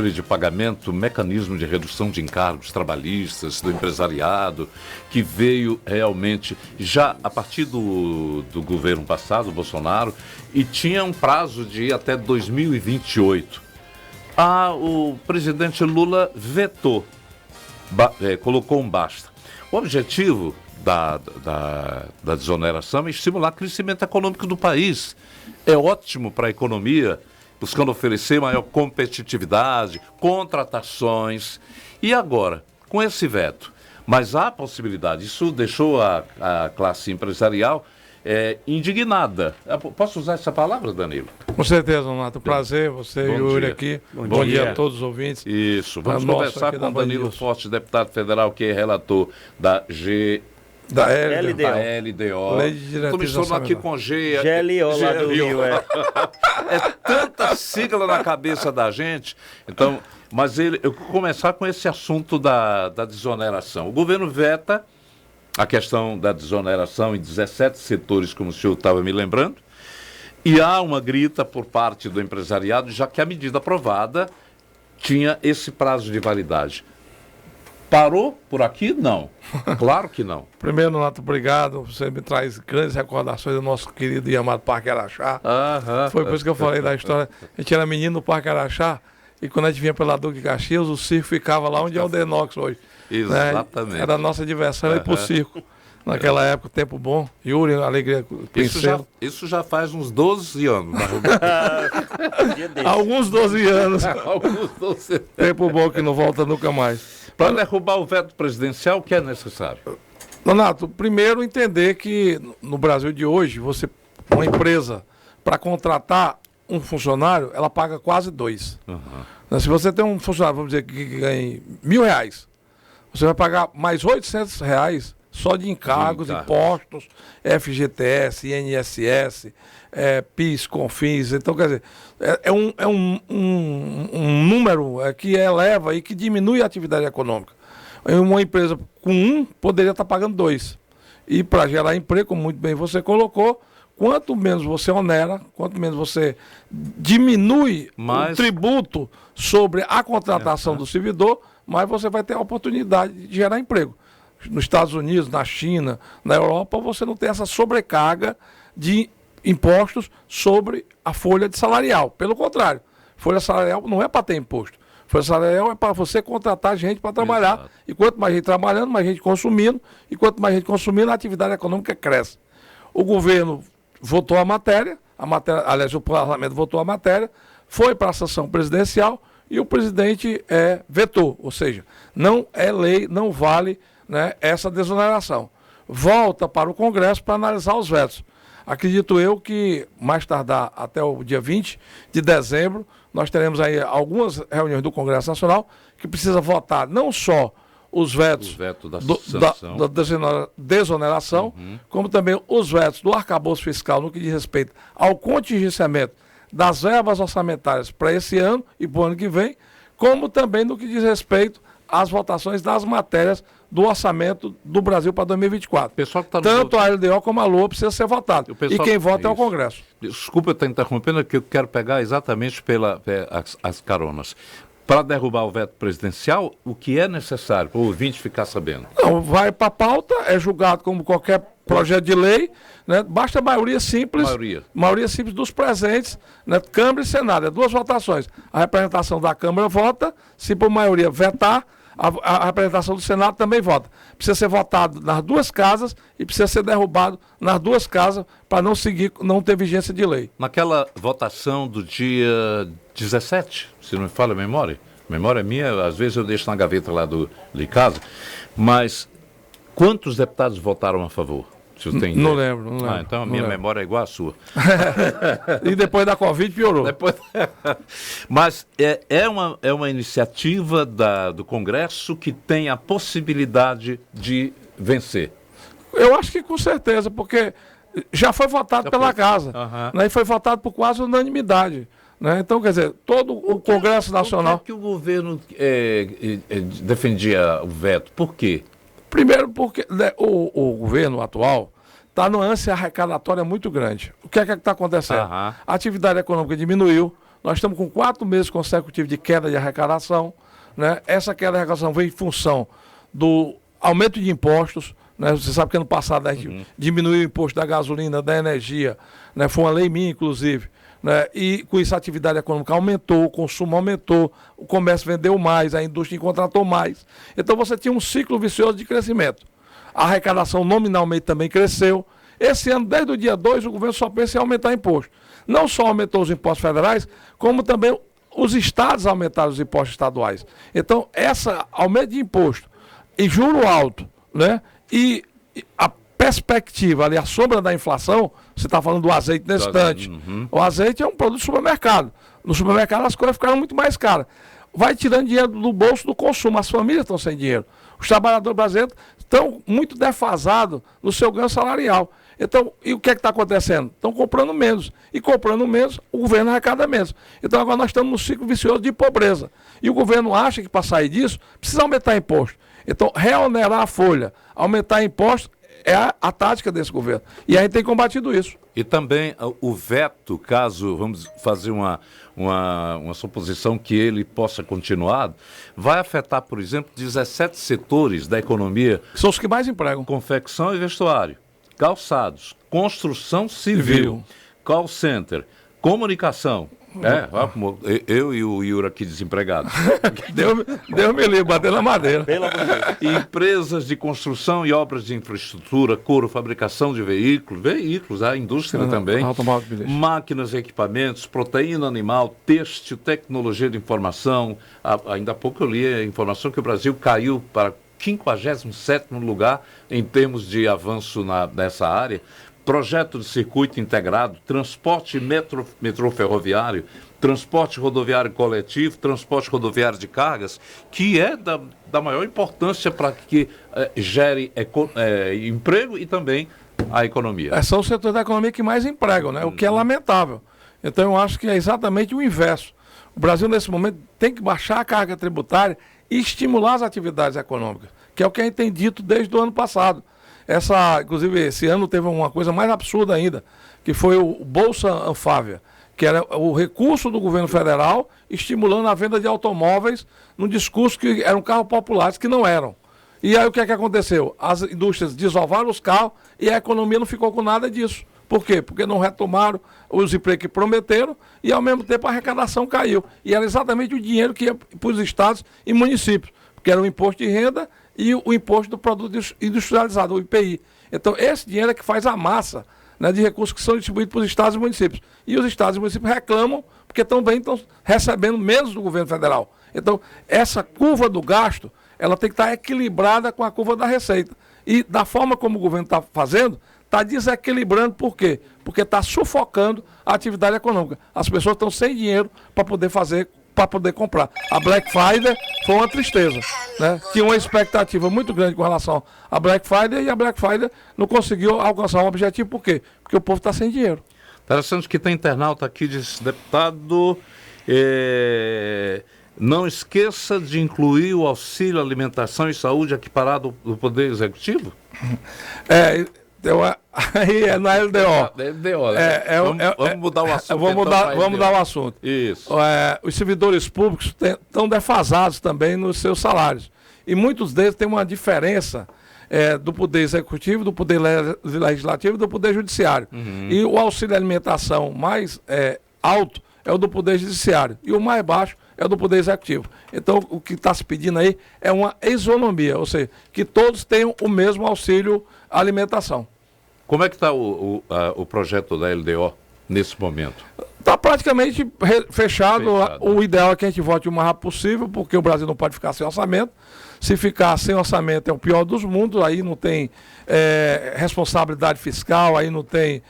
de pagamento, mecanismo de redução de encargos trabalhistas do empresariado, que veio realmente já a partir do governo passado, Bolsonaro, e tinha um prazo de até 2028. O presidente Lula vetou, colocou um basta. O objetivo da desoneração é estimular o crescimento econômico do país. É ótimo para a economia, buscando oferecer maior competitividade, contratações. E agora, com esse veto? Mas há possibilidade, isso deixou a classe empresarial indignada. Posso usar essa palavra, Danilo? Com certeza, Donato. Prazer, você e o Yuri aqui. Bom dia a todos os ouvintes. Isso, vamos conversar com o Danilo Forte, deputado federal, que é relator da LDO. Lei de Diretriz. Estou misturando aqui com GLO lá do Rio, É tanta sigla na cabeça da gente. Então, mas eu vou começar com esse assunto da desoneração. O governo veta a questão da desoneração em 17 setores, como o senhor estava me lembrando, e há uma grita por parte do empresariado, já que a medida aprovada tinha esse prazo de validade. Parou por aqui? Não. Claro que não. Primeiro, Donato, obrigado. Você me traz grandes recordações do nosso querido e amado Parque Araxá. Foi por isso que eu falei da história. A gente era menino no Parque Araxá e quando a gente vinha pela Duque de Caxias, o circo ficava lá onde é o Denox hoje. Exatamente. Né? Era a nossa diversão, ir pro circo. Naquela época, tempo bom. Yuri, alegria, princesa. Isso já faz uns 12 anos. Alguns 12 anos. Alguns 12 anos. Tempo bom que não volta nunca mais. Para derrubar o veto presidencial, o que é necessário? Donato, primeiro entender que no Brasil de hoje, uma empresa, para contratar um funcionário, ela paga quase 2. Se você tem um funcionário, vamos dizer, que ganha R$1.000, você vai pagar mais R$800 só de encargos, impostos, FGTS, INSS, PIS, CONFINS. Então, quer dizer, é um número que eleva e que diminui a atividade econômica. Uma empresa com 1 poderia estar pagando 2. E para gerar emprego, como muito bem você colocou, quanto menos você onera, quanto menos você diminui o tributo sobre a contratação do servidor, mais você vai ter a oportunidade de gerar emprego. Nos Estados Unidos, na China, na Europa, você não tem essa sobrecarga de impostos sobre a folha de salarial. Pelo contrário, folha salarial não é para ter imposto. Folha salarial é para você contratar gente para trabalhar. Exato. E quanto mais gente trabalhando, mais gente consumindo. E quanto mais gente consumindo, a atividade econômica cresce. O governo votou a matéria, aliás, o parlamento votou a matéria, foi para a sanção presidencial e o presidente vetou. Ou seja, não é lei, não vale, né, essa desoneração. Volta para o Congresso para analisar os vetos. Acredito eu que, mais tardar até o dia 20 de dezembro, nós teremos aí algumas reuniões do Congresso Nacional que precisa votar não só os vetos da desoneração, como também os vetos do arcabouço fiscal no que diz respeito ao contingenciamento das verbas orçamentárias para esse ano e para o ano que vem, como também no que diz respeito às votações das matérias do orçamento do Brasil para 2024. Tanto a LDO como a LOA precisa ser votado. E quem vota é o Congresso. Desculpa eu estar interrompendo, que eu quero pegar exatamente as caronas. Para derrubar o veto presidencial, o que é necessário para o ouvinte ficar sabendo? Não, vai para a pauta, é julgado como qualquer projeto de lei, né? Basta a maioria simples dos presentes, né? Câmara e Senado, é 2 votações. A representação da Câmara vota, se por maioria vetar, a representação do Senado também vota. Precisa ser votado nas 2 casas e precisa ser derrubado nas 2 casas para não ter vigência de lei. Naquela votação do dia 17, se não me falha a memória é minha, às vezes eu deixo na gaveta lá de casa, mas quantos deputados votaram a favor? Não lembro. Então a minha memória é igual à sua. E depois da Covid piorou. Mas é uma iniciativa do Congresso que tem a possibilidade de vencer. Eu acho que com certeza, porque já foi votado pela casa. Né, e foi votado por quase unanimidade. Né? Então, quer dizer, todo o Congresso Nacional... Por que o governo defendia o veto? Por quê? Primeiro porque o governo atual está numa ânsia arrecadatória muito grande. O que é que está acontecendo? A atividade econômica diminuiu, nós estamos com 4 meses consecutivos de queda de arrecadação, né? Essa queda de arrecadação vem em função do aumento de impostos, né? Você sabe que ano passado a gente diminuiu o imposto da gasolina, da energia, né? Foi uma lei minha, inclusive, né? E com isso a atividade econômica aumentou, o consumo aumentou, o comércio vendeu mais, a indústria contratou mais. Então você tinha um ciclo vicioso de crescimento. A arrecadação nominalmente também cresceu. Esse ano, desde o dia 2, o governo só pensa em aumentar imposto. Não só aumentou os impostos federais, como também os estados aumentaram os impostos estaduais. Então, essa aumento de imposto e juro alto, né? E a perspectiva ali, a sombra da inflação, você está falando do azeite nesse instante. O azeite é um produto do supermercado. No supermercado as coisas ficaram muito mais caras. Vai tirando dinheiro do bolso do consumo, as famílias estão sem dinheiro. Os trabalhadores brasileiros estão muito defasados no seu ganho salarial. Então, e o que é que está acontecendo? Estão comprando menos. E comprando menos, o governo arrecada menos. Então agora nós estamos num ciclo vicioso de pobreza. E o governo acha que para sair disso, precisa aumentar imposto. Então, reonerar a folha, aumentar imposto, é a tática desse governo. E a gente tem combatido isso. E também o veto, caso vamos fazer uma suposição que ele possa continuar, vai afetar, por exemplo, 17 setores da economia. São os que mais empregam. Confecção e vestuário, calçados, construção civil, call center, comunicação. Eu e o Yuri aqui desempregados. Deus me livre, bater na madeira. Empresas de construção e obras de infraestrutura, couro, fabricação de veículos, a indústria também, máquinas e equipamentos, proteína animal, têxtil, tecnologia de informação. Ainda há pouco eu li a informação que o Brasil caiu para 57º lugar em termos de avanço nessa área. Projeto de circuito integrado, transporte metrô ferroviário, transporte rodoviário coletivo, transporte rodoviário de cargas, que é da maior importância para que gere emprego e também a economia. São os setores da economia que mais empregam, né? O que é lamentável. Então eu acho que é exatamente o inverso. O Brasil, nesse momento, tem que baixar a carga tributária e estimular as atividades econômicas, que é o que a gente tem dito desde o ano passado. Inclusive, esse ano teve uma coisa mais absurda ainda, que foi o Bolsa Anfávia, que era o recurso do governo federal estimulando a venda de automóveis num discurso que eram carros populares, que não eram. E aí o que é que aconteceu? As indústrias desovaram os carros e a economia não ficou com nada disso. Por quê? Porque não retomaram os empregos que prometeram e, ao mesmo tempo, a arrecadação caiu. E era exatamente o dinheiro que ia para os estados e municípios, porque era o imposto de renda e o imposto do produto industrializado, o IPI. Então, esse dinheiro é que faz a massa, né, de recursos que são distribuídos para os estados e municípios. E os estados e municípios reclamam porque também estão recebendo menos do governo federal. Então, essa curva do gasto, ela tem que estar equilibrada com a curva da receita. E da forma como o governo está fazendo, está desequilibrando. Por quê? Porque está sufocando a atividade econômica. As pessoas estão sem dinheiro para poder comprar. A Black Friday foi uma tristeza, né? Tinha uma expectativa muito grande com relação à Black Friday e a Black Friday não conseguiu alcançar um objetivo. Por quê? Porque o povo está sem dinheiro. Interessante que tem internauta aqui, disse, deputado, não esqueça de incluir o auxílio alimentação e saúde equiparado do Poder Executivo? Aí é na LDO. LDO, né? Vamos mudar o assunto. Vamos mudar o assunto. Isso. Os servidores públicos estão defasados também nos seus salários. E muitos deles têm uma diferença do Poder Executivo, do Poder Legislativo e do Poder Judiciário. E o auxílio alimentação mais alto é o do Poder Judiciário. E o mais baixo é o do Poder Executivo. Então, o que está se pedindo aí é uma isonomia, ou seja, que todos tenham o mesmo auxílio alimentação. Como é que está o projeto da LDO nesse momento? Está praticamente fechado. O ideal é que a gente vote o mais rápido possível, porque o Brasil não pode ficar sem orçamento. Se ficar sem orçamento é o pior dos mundos, aí não tem responsabilidade fiscal, aí não tem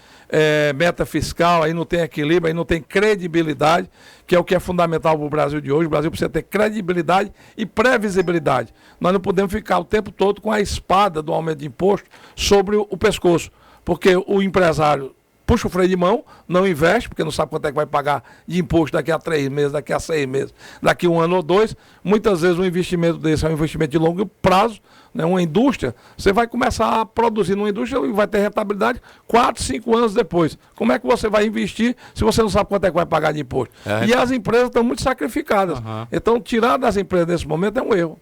meta fiscal, aí não tem equilíbrio, aí não tem credibilidade, que é o que é fundamental para o Brasil de hoje. O Brasil precisa ter credibilidade e previsibilidade. Nós não podemos ficar o tempo todo com a espada do aumento de imposto sobre o pescoço, porque o empresário puxa o freio de mão, não investe, porque não sabe quanto é que vai pagar de imposto daqui a 3 meses, daqui a 6 meses, daqui a 1 ano ou 2. Muitas vezes um investimento desse é um investimento de longo prazo, né? Uma indústria, você vai começar a produzir numa indústria e vai ter rentabilidade 4, 5 anos depois. Como é que você vai investir se você não sabe quanto é que vai pagar de imposto? E as empresas estão muito sacrificadas. Então, tirar das empresas nesse momento é um erro.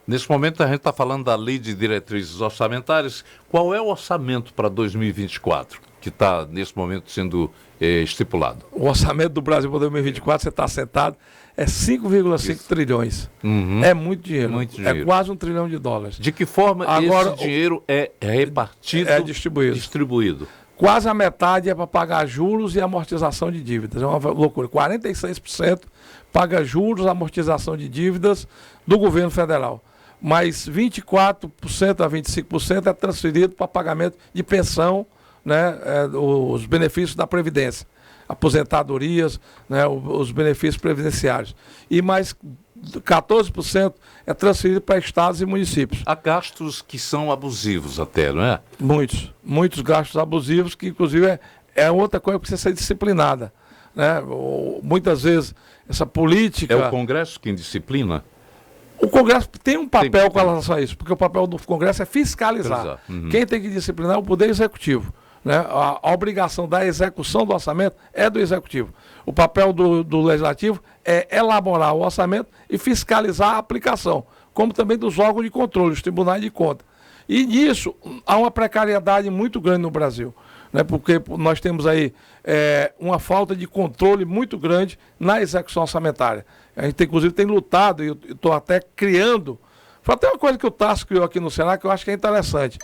Nesse momento a gente está falando da Lei de Diretrizes Orçamentárias. Qual é o orçamento para 2024 que está nesse momento sendo estipulado? O orçamento do Brasil para 2024, você está sentado, é 5,5 trilhões. É muito dinheiro. É quase $1 trilhão. De que forma agora, esse dinheiro é repartido? É distribuído. Quase a metade é para pagar juros e amortização de dívidas. É uma loucura. 46% paga juros, amortização de dívidas do governo federal. Mas 24% a 25% é transferido para pagamento de pensão, né, os benefícios da Previdência, aposentadorias, né, os benefícios previdenciários. E mais 14% é transferido para estados e municípios. Há gastos que são abusivos até, não é? Muitos gastos abusivos, que inclusive é outra coisa que precisa ser disciplinada, né? Muitas vezes essa política... É o Congresso quem disciplina? O Congresso tem um papel com relação a isso, porque o papel do Congresso é fiscalizar. Quem tem que disciplinar é o Poder Executivo. Né? A obrigação da execução do orçamento é do Executivo. O papel do Legislativo é elaborar o orçamento e fiscalizar a aplicação, como também dos órgãos de controle, os tribunais de contas. E nisso há uma precariedade muito grande no Brasil, né? Porque nós temos aí uma falta de controle muito grande na execução orçamentária. A gente, inclusive, tem lutado, e estou até criando. Foi até uma coisa que o Tasso criou aqui no Senado, que eu acho que é interessante.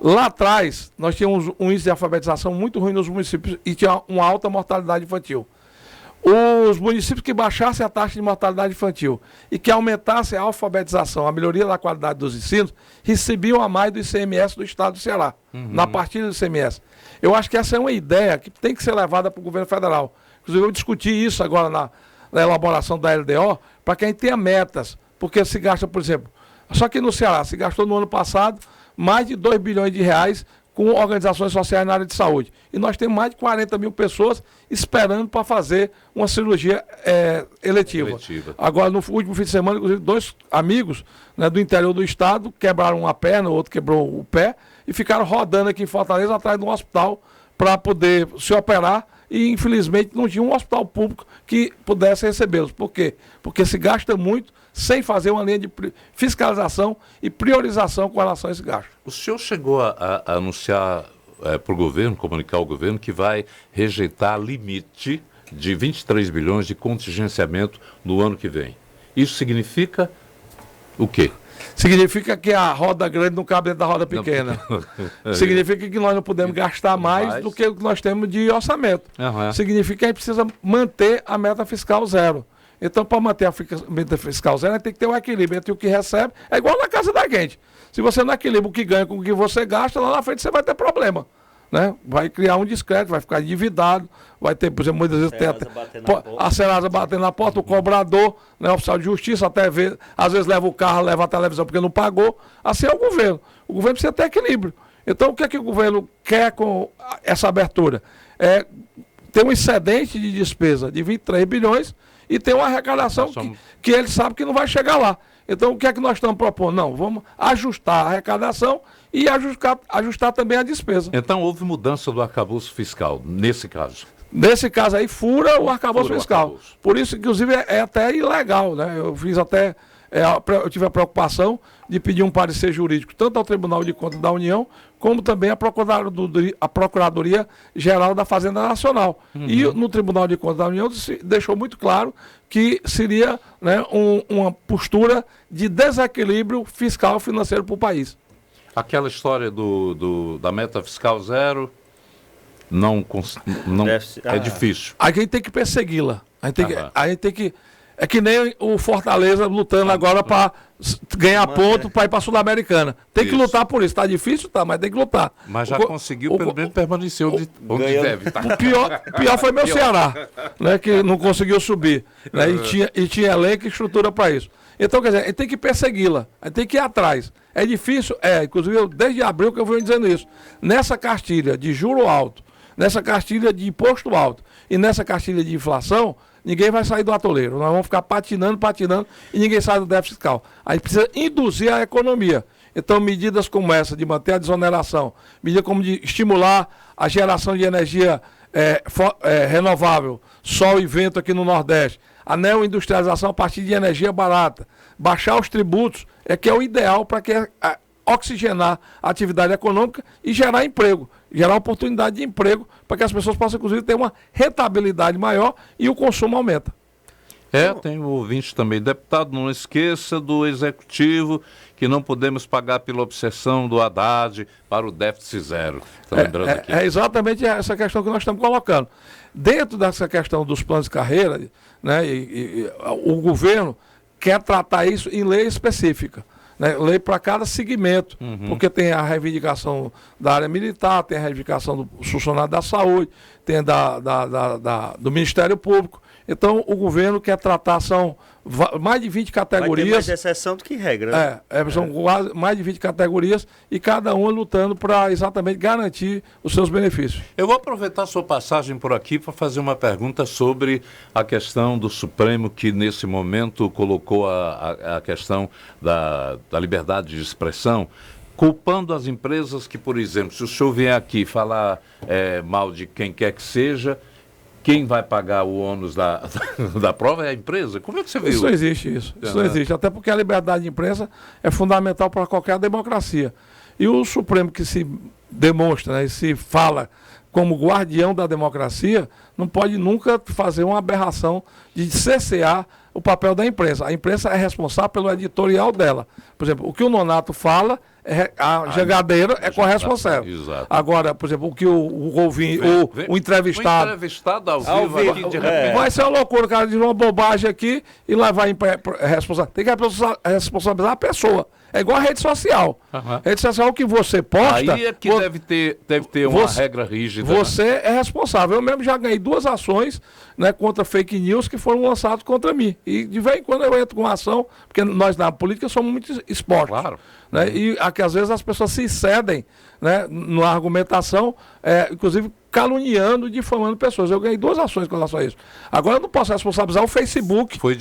Lá atrás, nós tínhamos um índice de alfabetização muito ruim nos municípios e tinha uma alta mortalidade infantil. Os municípios que baixassem a taxa de mortalidade infantil e que aumentassem a alfabetização, a melhoria da qualidade dos ensinos, recebiam a mais do ICMS do Estado do Ceará, na partida do ICMS. Eu acho que essa é uma ideia que tem que ser levada para o governo federal. Inclusive, eu discuti isso agora na elaboração da LDO, para que a gente tenha metas, porque se gasta, por exemplo, só que no Ceará se gastou no ano passado mais de R$ 2 bilhões com organizações sociais na área de saúde. E nós temos mais de 40 mil pessoas esperando para fazer uma cirurgia eletiva. Agora, no último fim de semana, inclusive, 2 amigos, né, do interior do estado quebraram uma perna, o outro quebrou o pé, e ficaram rodando aqui em Fortaleza atrás de um hospital para poder se operar. E, infelizmente, não tinha um hospital público que pudesse recebê-los. Por quê? Porque se gasta muito sem fazer uma linha de fiscalização e priorização com relação a esse gasto. O senhor chegou a anunciar para o governo, comunicar ao governo, que vai rejeitar limite de 23 bilhões de contingenciamento no ano que vem. Isso significa o quê? Significa que a roda grande não cabe dentro da roda pequena. Significa que nós não podemos gastar mais do que o que nós temos de orçamento. Significa que a gente precisa manter a meta fiscal zero. Então, para manter a meta fiscal zero, a gente tem que ter um equilíbrio entre o que recebe. É igual na casa da gente. Se você não equilibra o que ganha com o que você gasta, lá na frente você vai ter problema. Né? Vai criar um descrédito, vai ficar endividado, vai ter, por exemplo, muitas vezes a Serasa batendo na porta, o cobrador, né, o oficial de justiça, até ver, às vezes leva o carro, leva a televisão porque não pagou. Assim é o governo. O governo precisa ter equilíbrio. Então, o que é que o governo quer com essa abertura? É ter um excedente de despesa de 23 bilhões e ter uma arrecadação que ele sabe que não vai chegar lá. Então, o que é que nós estamos propondo? Não, vamos ajustar a arrecadação e ajustar também a despesa. Então, houve mudança do arcabouço fiscal, nesse caso? Nesse caso aí, fura o arcabouço fiscal. Por isso, inclusive, é até ilegal, né? Eu fiz até... eu tive a preocupação de pedir um parecer jurídico, tanto ao Tribunal de Contas da União, como também à Procuradoria-Geral da Fazenda Nacional. E no Tribunal de Contas da União deixou muito claro que seria, né, uma postura de desequilíbrio fiscal financeiro para o país. Aquela história da meta fiscal zero não é difícil. A gente tem que persegui-la. A gente tem que... É que nem o Fortaleza lutando agora para ganhar ponto para ir para a Sul-Americana. Tem que lutar por isso. Está difícil? Tá, mas tem que lutar. Mas já conseguiu, pelo menos permanecer onde deve. Tá. O pior foi meu Ceará, né, que não conseguiu subir. Né, e tinha elenco e estrutura para isso. Então, quer dizer, a gente tem que persegui-la. A gente tem que ir atrás. É difícil? Inclusive, desde abril que eu venho dizendo isso. Nessa cartilha de juro alto, nessa cartilha de imposto alto e nessa cartilha de inflação, ninguém vai sair do atoleiro. Nós vamos ficar patinando e ninguém sai do déficit fiscal. A gente precisa induzir a economia. Então, medidas como essa, de manter a desoneração, medidas como de estimular a geração de energia renovável, sol e vento aqui no Nordeste, a neoindustrialização a partir de energia barata, baixar os tributos, que é o ideal para oxigenar a atividade econômica e gerar emprego, gerar oportunidade de emprego para que as pessoas possam, inclusive, ter uma rentabilidade maior e o consumo aumenta. Tem um ouvinte também. Deputado, não esqueça do Executivo que não podemos pagar pela obsessão do Haddad para o déficit zero. Tá lembrando aqui. É exatamente essa questão que nós estamos colocando. Dentro dessa questão dos planos de carreira, né, o governo quer tratar isso em lei específica. Né, lei para cada segmento, porque tem a reivindicação da área militar, tem a reivindicação do funcionário da saúde, tem do Ministério Público. Então, o governo quer tratar, são mais de 20 categorias. Vai ter mais exceção do que regra. Né? São quase mais de 20 categorias e cada uma lutando para exatamente garantir os seus benefícios. Eu vou aproveitar a sua passagem por aqui para fazer uma pergunta sobre a questão do Supremo, que nesse momento colocou a questão da liberdade de expressão, culpando as empresas que, por exemplo, se o senhor vier aqui falar mal de quem quer que seja, quem vai pagar o ônus da prova é a empresa? Como é que você viu? Isso não existe, isso não existe. Até porque a liberdade de imprensa é fundamental para qualquer democracia. E o Supremo, que se demonstra, né, e se fala como guardião da democracia, não pode nunca fazer uma aberração de cercear o papel da imprensa. A imprensa é responsável pelo editorial dela. Por exemplo, o que o Nonato fala, a Jangadeiro é corresponsável. Exato. Agora, por exemplo, o que o entrevistado... O entrevistado ao vivo aqui, de repente. Vai ser uma loucura, o cara diz uma bobagem aqui e lá vai responsabilizar. Tem que responsabilizar a pessoa. É igual a rede social. Rede social que você posta... Aí é que deve ter uma regra rígida. Você é responsável. Eu mesmo já ganhei 2 ações, né, contra fake news que foram lançadas contra mim. E de vez em quando eu entro com uma ação, porque nós na política somos muito expostos. Claro. Né, e aqui às vezes as pessoas se cedem, né, na argumentação, inclusive caluniando, difamando pessoas. Eu ganhei 2 ações com relação a isso. Agora eu não posso responsabilizar o Facebook. Foi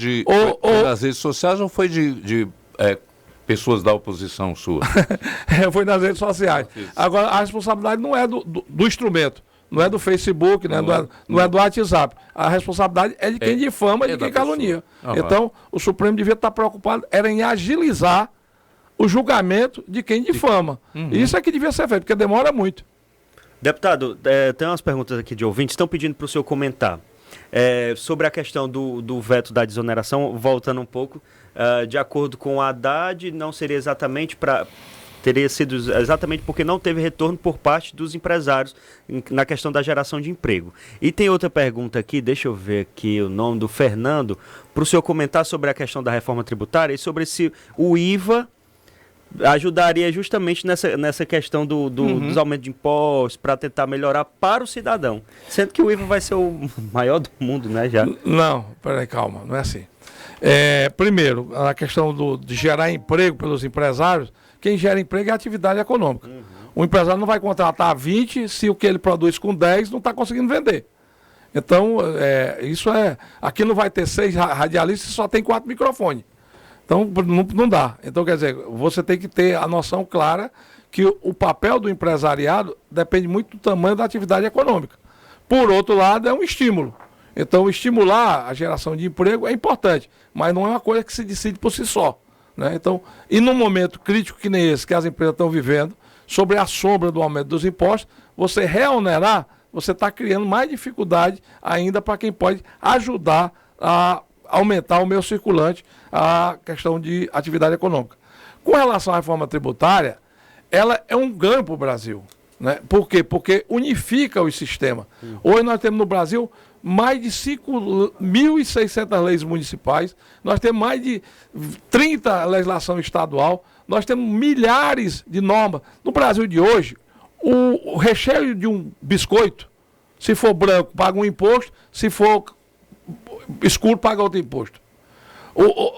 nas redes sociais ou foi de pessoas da oposição sua? Foi nas redes sociais. Agora, a responsabilidade não é do instrumento, não é do Facebook, né? Não é do WhatsApp. A responsabilidade é de quem difama e de quem calunia. Então, o Supremo devia estar preocupado em agilizar o julgamento de quem difama. Isso é que devia ser feito, porque demora muito. Deputado, tem umas perguntas aqui de ouvintes, estão pedindo para o senhor comentar. Sobre a questão do veto da desoneração, voltando um pouco, de acordo com o Haddad, não seria exatamente teria sido exatamente porque não teve retorno por parte dos empresários na questão da geração de emprego. E tem outra pergunta aqui, deixa eu ver aqui o nome do Fernando, para o senhor comentar sobre a questão da reforma tributária e sobre se o IVA ajudaria justamente nessa questão dos aumentos de impostos para tentar melhorar para o cidadão. Sendo que o IVA vai ser o maior do mundo, né? Já. Não, peraí, calma, não é assim. Primeiro, a questão de gerar emprego pelos empresários, quem gera emprego é a atividade econômica. O empresário não vai contratar 20 se o que ele produz com 10 não está conseguindo vender. Então, aqui não vai ter 6 radialistas, só tem 4 microfones. Então, não dá. Então, quer dizer, você tem que ter a noção clara que o papel do empresariado depende muito do tamanho da atividade econômica. Por outro lado, é um estímulo. Então, estimular a geração de emprego é importante, mas não é uma coisa que se decide por si só. Né? Então, e num momento crítico que nem esse que as empresas estão vivendo, sobre a sombra do aumento dos impostos, você reonerar, você está criando mais dificuldade ainda para quem pode ajudar a aumentar o meio circulante, a questão de atividade econômica. Com relação à reforma tributária, ela é um ganho para o Brasil. Né? Por quê? Porque unifica o sistema. Hoje nós temos no Brasil mais de 5.600 leis municipais, nós temos mais de 30 legislação estadual, nós temos milhares de normas. No Brasil de hoje, o recheio de um biscoito, se for branco, paga um imposto, se for escuro, paga outro imposto.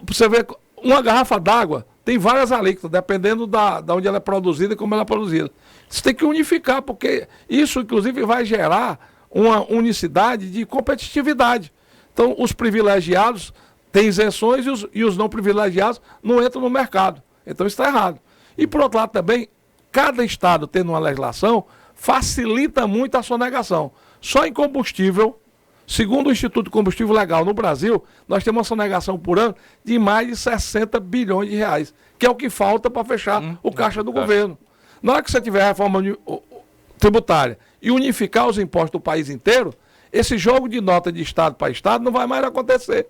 Você vê, uma garrafa d'água tem várias alíquotas, dependendo da onde ela é produzida e como ela é produzida. Você tem que unificar, porque isso, inclusive, vai gerar uma unicidade de competitividade. Então, os privilegiados têm isenções e os não privilegiados não entram no mercado. Então, isso está errado. E, por outro lado, também, cada estado tendo uma legislação facilita muito a sonegação. Só em combustível, segundo o Instituto de Combustível Legal no Brasil, nós temos uma sonegação por ano de mais de 60 bilhões de reais, que é o que falta para fechar o caixa do governo. Na hora que você tiver a reforma tributária e unificar os impostos do país inteiro, esse jogo de nota de estado para estado não vai mais acontecer.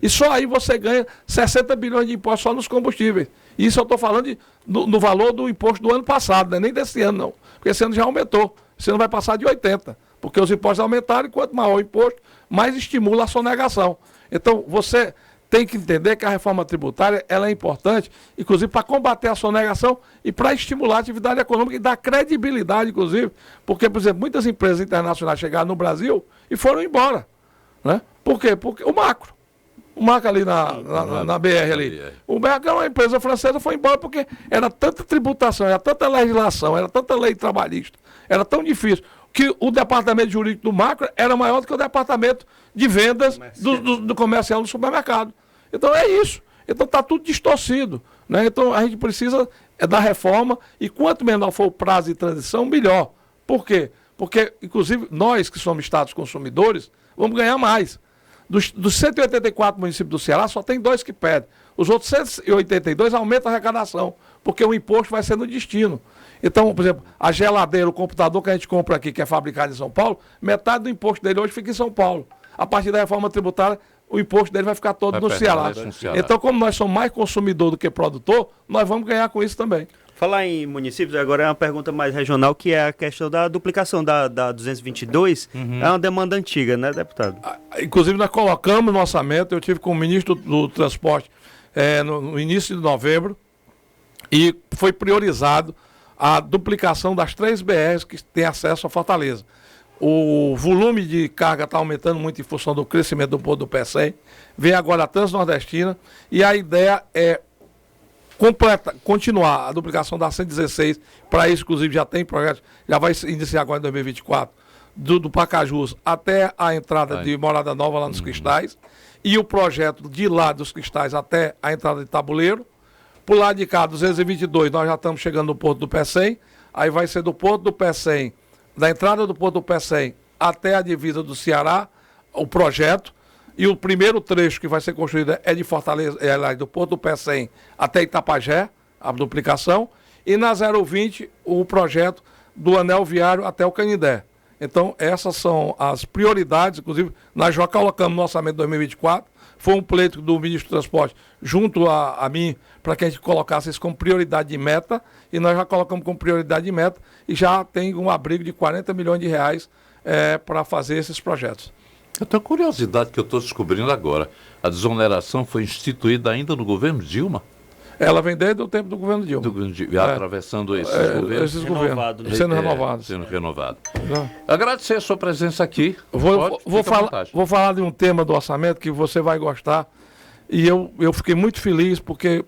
E só aí você ganha 60 bilhões de impostos só nos combustíveis. E isso eu estou falando no valor do imposto do ano passado, né? Nem desse ano não, porque esse ano já aumentou. Esse ano vai passar de 80, porque os impostos aumentaram e quanto maior o imposto, mais estimula a sonegação. Então, você tem que entender que a reforma tributária ela é importante, inclusive para combater a sonegação e para estimular a atividade econômica e dar credibilidade, inclusive, porque, por exemplo, muitas empresas internacionais chegaram no Brasil e foram embora. Né? Por quê? Porque o Macro ali na BR ali. O Macro é uma empresa francesa, foi embora porque era tanta tributação, era tanta legislação, era tanta lei trabalhista, era tão difícil, que o departamento jurídico do Macro era maior do que o departamento de vendas do comercial do supermercado. Então é isso. Então está tudo distorcido. Né? Então a gente precisa da reforma e quanto menor for o prazo de transição, melhor. Por quê? Porque, inclusive, nós que somos estados consumidores, vamos ganhar mais. Dos 184 municípios do Ceará, só tem 2 que pedem. Os outros 182 aumentam a arrecadação, porque o imposto vai ser no destino. Então, por exemplo, a geladeira, o computador que a gente compra aqui, que é fabricado em São Paulo, metade do imposto dele hoje fica em São Paulo. A partir da reforma tributária, o imposto dele vai ficar todo no Ceará. Então, como nós somos mais consumidor do que produtor, nós vamos ganhar com isso também. Falar em municípios, agora é uma pergunta mais regional, que é a questão da duplicação da 222. É uma demanda antiga, né, deputado? Inclusive, nós colocamos no orçamento, eu tive com o ministro do Transporte no início de novembro, e foi priorizado a duplicação das 3 BRs que têm acesso a Fortaleza. O volume de carga está aumentando muito em função do crescimento do Porto do Pecém. Vem agora a Transnordestina e a ideia é continuar a duplicação da 116. Para isso, inclusive, já tem projeto, já vai iniciar agora em 2024, do Pacajus até a entrada de Morada Nova lá nos Cristais. E o projeto de lá dos Cristais até a entrada de Tabuleiro. Por lado de cá, 222, nós já estamos chegando no Porto do Pecém. Aí vai ser do Porto do Pecém, da entrada do Porto do Pecém até a divisa do Ceará, o projeto. E o primeiro trecho que vai ser construído é de Fortaleza, do Porto do Pecém até Itapajé, a duplicação. E na 020, o projeto do anel viário até o Canindé. Então, essas são as prioridades, inclusive, nós já colocamos no orçamento de 2024. Foi um pleito do ministro do Transporte junto a mim, para que a gente colocasse isso como prioridade de meta, e nós já colocamos como prioridade de meta, e já tem um abrigo de 40 milhões de reais para fazer esses projetos. Eu tenho curiosidade que eu estou descobrindo agora. A desoneração foi instituída ainda no governo Dilma? Ela vem desde o tempo do governo Dilma. Atravessando esses governos. Esses governos, sendo renovados. Sendo renovado. Agradecer a sua presença aqui. Vou falar de um tema do orçamento que você vai gostar. E eu fiquei muito feliz porque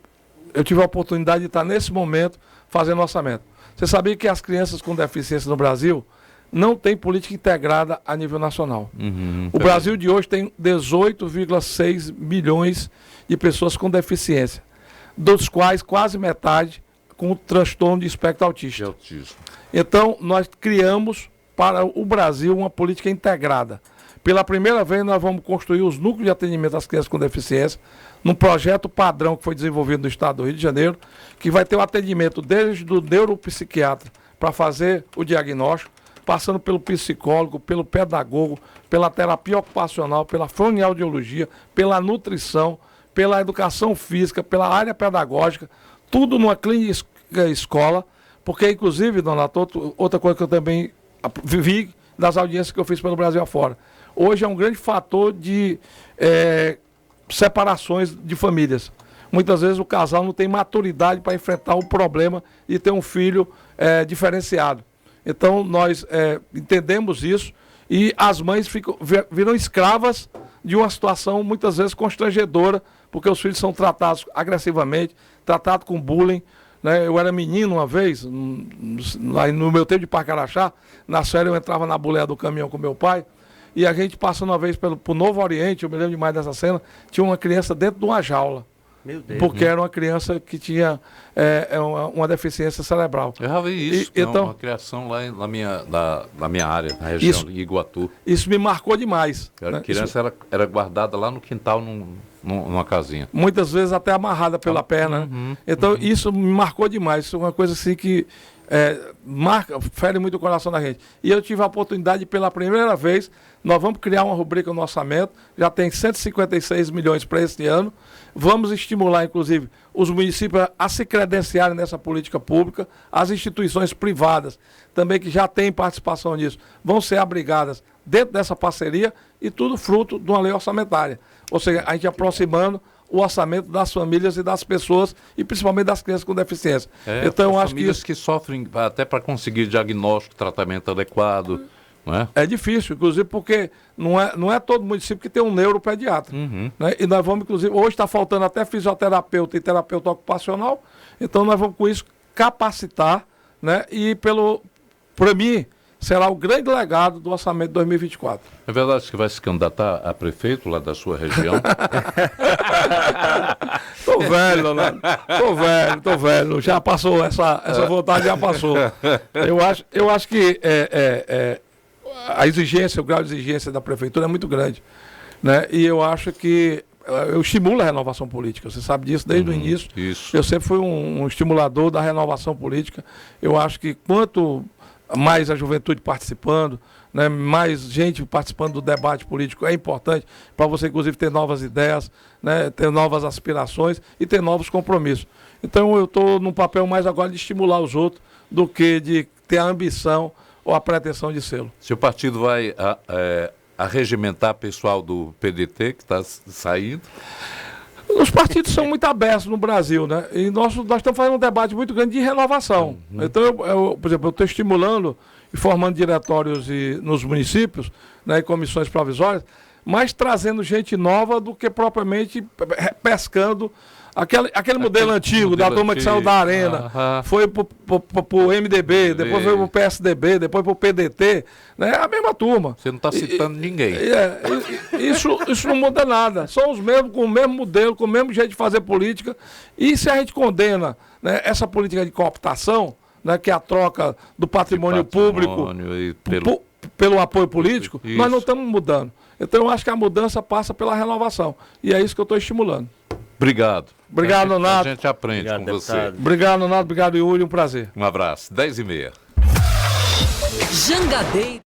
eu tive a oportunidade de estar nesse momento fazendo orçamento. Você sabia que as crianças com deficiência no Brasil não têm política integrada a nível nacional. O Brasil de hoje tem 18,6 milhões de pessoas com deficiência, dos quais quase metade com transtorno de espectro autista. Então, nós criamos para o Brasil uma política integrada. Pela primeira vez, nós vamos construir os núcleos de atendimento às crianças com deficiência, num projeto padrão que foi desenvolvido no estado do Rio de Janeiro, que vai ter o atendimento desde o neuropsiquiatra para fazer o diagnóstico, passando pelo psicólogo, pelo pedagogo, pela terapia ocupacional, pela fonoaudiologia, pela nutrição, pela educação física, pela área pedagógica, tudo numa clínica escola, porque, inclusive, Donato, outra coisa que eu também vivi das audiências que eu fiz pelo Brasil afora, hoje é um grande fator de separações de famílias. Muitas vezes o casal não tem maturidade para enfrentar o problema de ter um filho diferenciado. Então, nós entendemos isso e as mães viram escravas de uma situação muitas vezes constrangedora porque os filhos são tratados agressivamente, tratados com bullying. Né? Eu era menino uma vez, lá no meu tempo de Parque Araxá, na série eu entrava na boleia do caminhão com meu pai, e a gente passando uma vez pro Novo Oriente, eu me lembro demais dessa cena, tinha uma criança dentro de uma jaula. Meu Deus. Porque era uma criança que tinha uma deficiência cerebral. Eu já vi isso, então, uma criação lá na minha área, na região de Iguatu. Isso me marcou demais. A criança era guardada lá no quintal, numa casinha. Muitas vezes até amarrada pela perna. Né? Então isso me marcou demais. Isso é uma coisa assim que fere muito o coração da gente. E eu tive a oportunidade, pela primeira vez, nós vamos criar uma rubrica no orçamento, já tem 156 milhões para esse ano. Vamos estimular, inclusive, os municípios a se credenciarem nessa política pública, as instituições privadas também que já têm participação nisso, vão ser abrigadas dentro dessa parceria e tudo fruto de uma lei orçamentária. Ou seja, a gente aproximando o orçamento das famílias e das pessoas, e principalmente das crianças com deficiência. Então, eu acho famílias que sofrem até para conseguir diagnóstico, tratamento adequado. Não é? É difícil, inclusive porque não é todo município que tem um neuropediatra. Né? E nós vamos, inclusive, hoje está faltando até fisioterapeuta e terapeuta ocupacional, então nós vamos com isso capacitar, né? E para mim, será o grande legado do orçamento de 2024. É verdade que vai se candidatar a prefeito lá da sua região? Tô velho, Leonardo. Tô velho. Já passou, essa vontade já passou. Eu acho que a exigência, o grau de exigência da prefeitura é muito grande. Né? E eu acho que eu estimulo a renovação política. Você sabe disso desde o início. Isso. Eu sempre fui um estimulador da renovação política. Eu acho que quanto mais a juventude participando, né, mais gente participando do debate político é importante para você, inclusive, ter novas ideias, né, ter novas aspirações e ter novos compromissos. Então, eu estou num papel mais agora de estimular os outros do que de ter a ambição ou a pretensão de sê-lo. Se o partido vai arregimentar pessoal do PDT que está saindo... Os partidos são muito abertos no Brasil, né? E nós estamos fazendo um debate muito grande de renovação. Então, por exemplo, eu estou estimulando e formando diretórios nos municípios, né, e comissões provisórias, mas trazendo gente nova do que propriamente pescando aquele modelo antigo, da turma que saiu da Arena, foi pro MDB, depois foi pro PSDB, depois pro PDT, né? É a mesma turma. Você não está citando ninguém. Isso não muda nada. São os mesmos, com o mesmo modelo, com o mesmo jeito de fazer política. E se a gente condena, né, essa política de cooptação, né, que é a troca do patrimônio público pelo apoio político, nós não estamos mudando. Então eu acho que a mudança passa pela renovação. E é isso que eu estou estimulando. Obrigado. Obrigado, Nonato. A gente aprende com você. Obrigado, Nonato. Obrigado, Yuri. Um prazer. Um abraço. 10h30. Jangadeiro.